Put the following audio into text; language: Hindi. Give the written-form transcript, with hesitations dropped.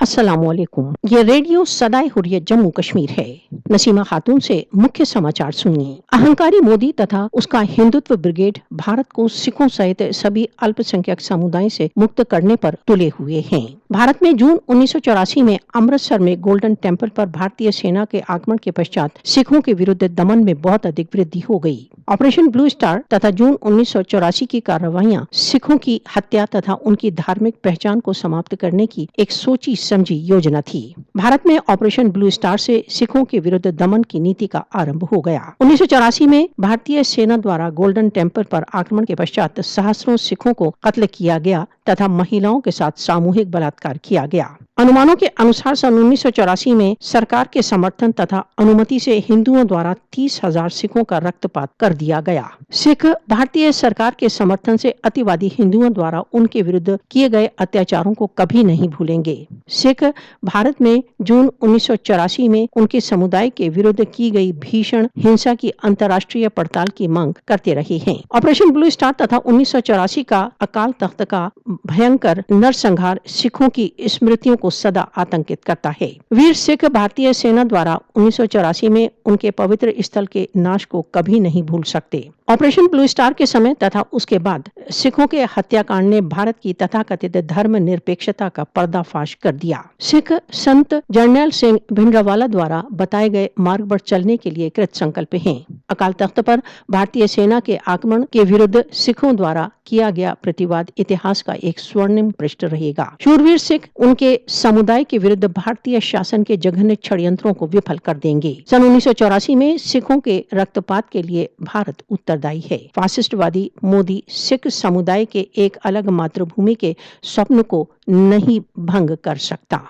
अस्सलामुअलैकुम। ये रेडियो सदाए हुर्रियत जम्मू कश्मीर है। नसीमा खातून से मुख्य समाचार सुनिए। अहंकारी मोदी तथा उसका हिंदुत्व ब्रिगेड भारत को सिखों सहित सभी अल्पसंख्यक समुदाय से मुक्त करने पर तुले हुए हैं। भारत में जून 1984 में अमृतसर में गोल्डन टेम्पल पर भारतीय सेना के आक्रमण के पश्चात सिखों के विरुद्ध दमन में बहुत अधिक वृद्धि हो गई। ऑपरेशन ब्लू स्टार तथा जून 1984 की कार्रवाइयां सिखों की हत्या तथा उनकी धार्मिक पहचान को समाप्त करने की एक सोची समझी योजना थी। भारत में ऑपरेशन ब्लू स्टार से सिखों के विरुद्ध दमन की नीति का आरंभ हो गया। 1984 में भारतीय सेना द्वारा गोल्डन टेम्पल पर आक्रमण के पश्चात सहस्रों सिखों को कत्ल किया गया तथा महिलाओं के साथ सामूहिक बलात्कार किया गया। अनुमानों के अनुसार सन 1984 में सरकार के समर्थन तथा अनुमति से हिंदुओं द्वारा 30,000 सिखों का रक्तपात कर दिया गया। सिख भारतीय सरकार के समर्थन से अतिवादी हिंदुओं द्वारा उनके विरुद्ध किए गए अत्याचारों को कभी नहीं भूलेंगे। सिख भारत में जून 1984 में उनके समुदाय के विरुद्ध की गई भीषण हिंसा की अंतर्राष्ट्रीय पड़ताल की मांग करते रहे हैं। ऑपरेशन ब्लू स्टार तथा 1984 का अकाल तख्त का भयंकर नरसंहार सिखों की स्मृतियों को सदा आतंकित करता है। वीर सिख भारतीय सेना द्वारा 1984 में उनके पवित्र स्थल के नाश को कभी नहीं भूल सकते। ऑपरेशन ब्लू स्टार के समय तथा उसके बाद सिखों के हत्याकांड ने भारत की तथाकथित धर्म निरपेक्षता का पर्दाफाश कर दिया। सिख संत जरनैल सिंह भिंडरावाला द्वारा बताए गए मार्ग पर चलने के लिए कृत संकल्प हैं। अकाल तख्त पर भारतीय सेना के आक्रमण के विरुद्ध सिखों द्वारा किया गया प्रतिवाद इतिहास का एक स्वर्णिम पृष्ठ रहेगा। शूरवीर सिख उनके समुदाय के विरुद्ध भारतीय शासन के जघन्य षड्यंत्रों को विफल कर देंगे। सन 1984 में सिखों के रक्तपात के लिए भारत उत्तरदायी है। फासिस्टवादी मोदी सिख समुदाय के एक अलग मातृभूमि के स्वप्न को नहीं भंग कर सकता।